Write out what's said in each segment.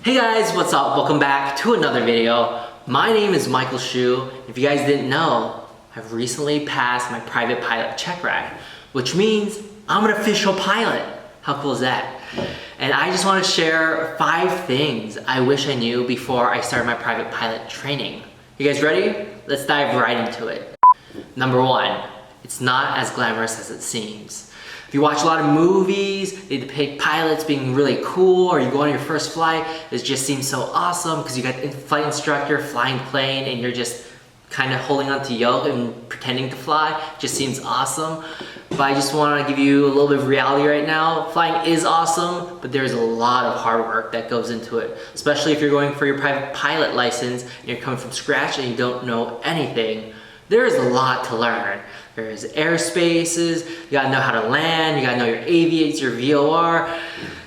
Hey guys, what's up? Welcome back to another video. My name is Michael Shu. If you guys didn't know, I've recently passed my private pilot check ride, which means I'm an official pilot. How cool is that? And I just want to share 5 things I wish I knew before I started my private pilot training. You guys ready? Let's dive right into it. Number 1, it's not as glamorous as it seems. If you watch a lot of movies, they depict pilots being really cool, or you go on your first flight, it just seems so awesome because you got a flight instructor flying plane and you're just kind of holding onto yoke and pretending to fly. It just seems awesome. But I just want to give you a little bit of reality right now. Flying is awesome, but there's a lot of hard work that goes into it, especially if you're going for your private pilot license and you're coming from scratch and you don't know anything. There is a lot to learn. There's airspaces, you gotta know how to land, you gotta know your AVAs, your VOR,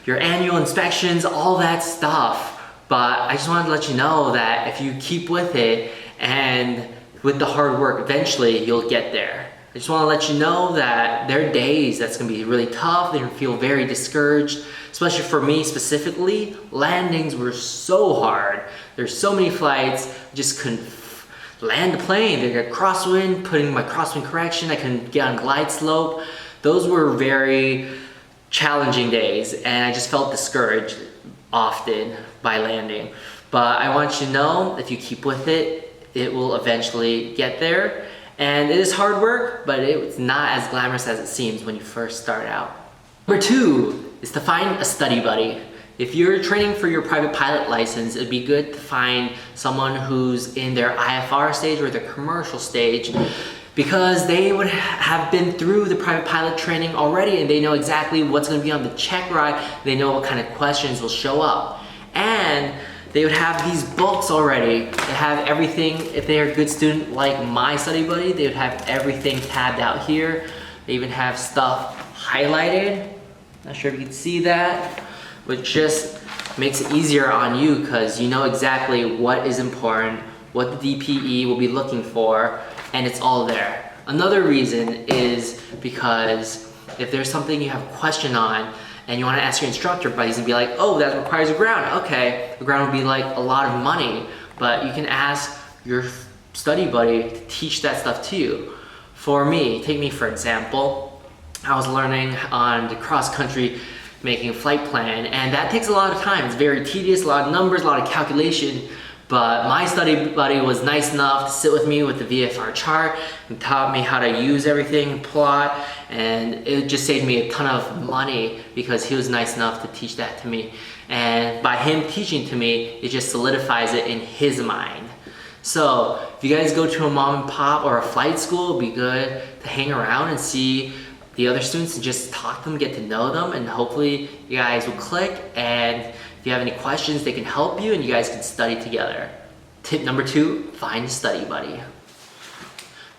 your annual inspections, all that stuff. But I just wanted to let you know that if you keep with it and with the hard work, eventually you'll get there. I just wanna let you know that there are days that's gonna be really tough, they're gonna feel very discouraged, especially for me specifically. Landings were so hard. There's so many flights, just couldn't land the plane. They got crosswind, putting my crosswind correction, I couldn't get on glide slope. Those were very challenging days and I just felt discouraged often by landing. But I want you to know, if you keep with it, it will eventually get there. And it is hard work, but it's not as glamorous as it seems when you first start out. Number 2 is to find a study buddy. If you're training for your private pilot license, it'd be good to find someone who's in their IFR stage or their commercial stage, because they would have been through the private pilot training already and they know exactly what's going to be on the check ride. They know what kind of questions will show up. And they would have these books already. They have everything. If they're a good student like my study buddy, they would have everything tabbed out here. They even have stuff highlighted. Not sure if you can see that, which just makes it easier on you because you know exactly what is important, what the DPE will be looking for, and it's all there. Another reason is because if there's something you have a question on and you want to ask your instructor, but he's gonna be like, oh, that requires a ground. Okay, the ground would be like a lot of money, but you can ask your study buddy to teach that stuff to you. For me, take me for example, I was learning on the cross-country making a flight plan, and that takes a lot of time. It's very tedious, a lot of numbers, a lot of calculation, but my study buddy was nice enough to sit with me with the VFR chart and taught me how to use everything and plot, and it just saved me a ton of money because he was nice enough to teach that to me. And by him teaching to me, it just solidifies it in his mind. So if you guys go to a mom and pop or a flight school, it'd be good to hang around and see the other students and just talk to them, get to know them, and hopefully you guys will click, and if you have any questions, they can help you and you guys can study together. Tip number 2, find a study buddy.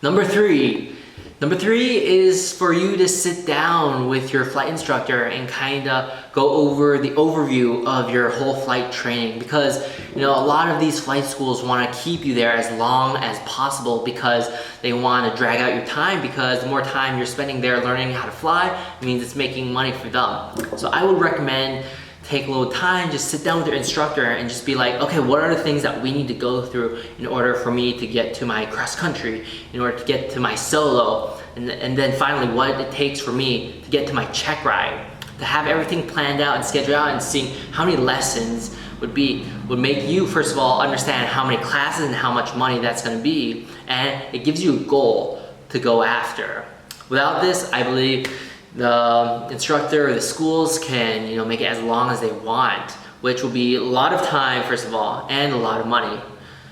Number 3 is for you to sit down with your flight instructor and kind of go over the overview of your whole flight training, because you know a lot of these flight schools want to keep you there as long as possible because they want to drag out your time, because the more time you're spending there learning how to fly, it means it's making money for them. So I would recommend take a little time, just sit down with your instructor and just be like, okay, what are the things that we need to go through in order for me to get to my cross country, in order to get to my solo, and then finally what it takes for me to get to my check ride. To have everything planned out and scheduled out and seeing how many lessons would make you, first of all, understand how many classes and how much money that's going to be, and it gives you a goal to go after. Without this, I believe the instructor or the schools can make it as long as they want, which will be a lot of time, first of all, and a lot of money.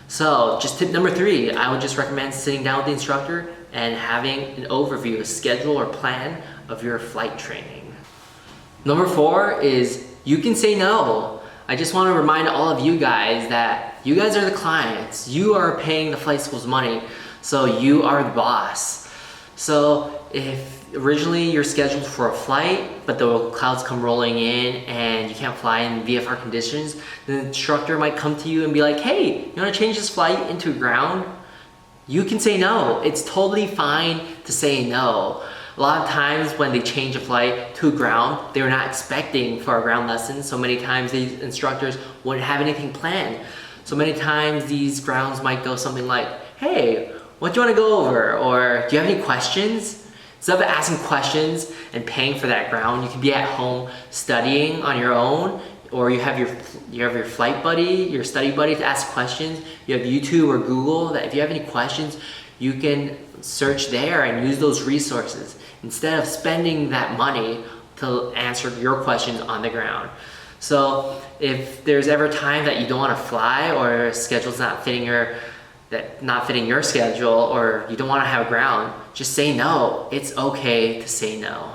So just tip number 3, I would just recommend sitting down with the instructor and having an overview, a schedule or plan of your flight training. Number 4 is you can say no. I just want to remind all of you guys that you guys are the clients. You are paying the flight school's money, so you are the boss. So if originally you're scheduled for a flight, but the clouds come rolling in and you can't fly in VFR conditions, the instructor might come to you and be like, hey, you want to change this flight into ground? You can say no. It's totally fine to say no. A lot of times when they change a flight to ground, they were not expecting for a ground lesson. So many times these instructors wouldn't have anything planned. So many times these grounds might go something like, hey, what do you want to go over? Or do you have any questions? Instead of asking questions and paying for that ground, you can be at home studying on your own, or you have your flight buddy, your study buddy to ask questions. You have YouTube or Google that if you have any questions, you can search there and use those resources instead of spending that money to answer your questions on the ground. So if there's ever time that you don't want to fly or schedule's not fitting your schedule, or you don't want to have a ground, just say no. It's okay to say no.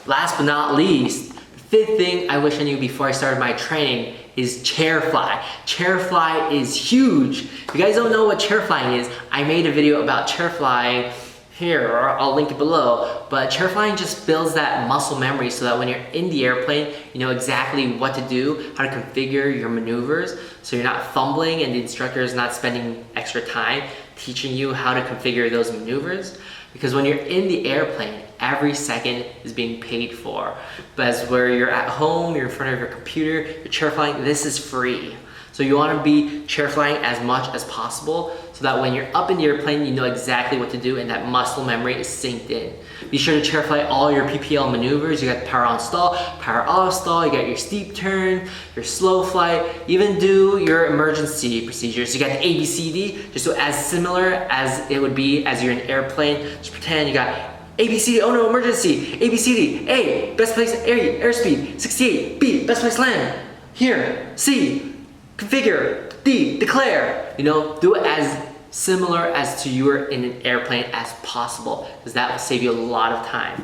Last but not least, the fifth thing I wish I knew before I started my training is chair fly. Chair fly is huge. If you guys don't know what chair flying is, I made a video about chair flying here, or I'll link it below. But chair flying just builds that muscle memory so that when you're in the airplane, you know exactly what to do, how to configure your maneuvers, so you're not fumbling and the instructor is not spending extra time teaching you how to configure those maneuvers. Because when you're in the airplane, every second is being paid for. But as where you're at home, you're in front of your computer, you're chair flying, this is free. So you want to be chair flying as much as possible so that when you're up in the airplane, you know exactly what to do and that muscle memory is synced in. Be sure to chair fly all your PPL maneuvers. You got power on stall, power off stall, you got your steep turn, your slow flight, even do your emergency procedures. You got the ABCD, just so as similar as it would be as you're in an airplane. Just pretend you got ABCD, oh no, emergency, ABCD, A, best place airspeed, 68, B, best place land, here, C, configure, D, declare. You know, do it as similar as to you were in an airplane as possible, because that will save you a lot of time.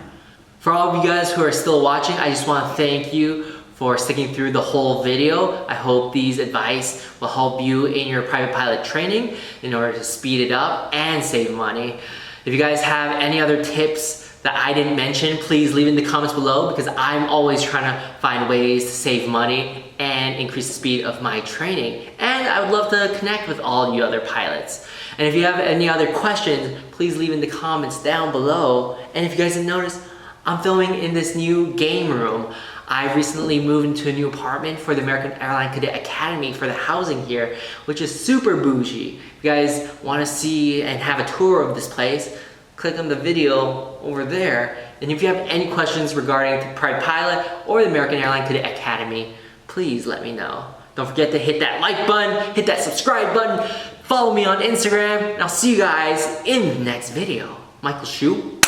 For all of you guys who are still watching, I just want to thank you for sticking through the whole video. I hope these advice will help you in your private pilot training in order to speed it up and save money. If you guys have any other tips that I didn't mention, please leave in the comments below, because I'm always trying to find ways to save money and increase the speed of my training. And I would love to connect with all you other pilots. And if you have any other questions, please leave in the comments down below. And if you guys didn't notice, I'm filming in this new game room. I recently moved into a new apartment for the American Airline Cadet Academy for the housing here, which is super bougie. If you guys want to see and have a tour of this place, click on the video over there. And if you have any questions regarding the private pilot or the American Airline Cadet Academy, please let me know. Don't forget to hit that like button, hit that subscribe button, follow me on Instagram, and I'll see you guys in the next video. Michael Shu,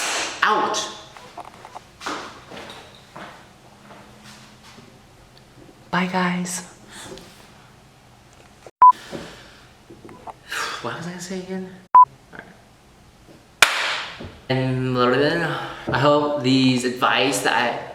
out. Bye guys. What was I gonna say again? And I hope these advice that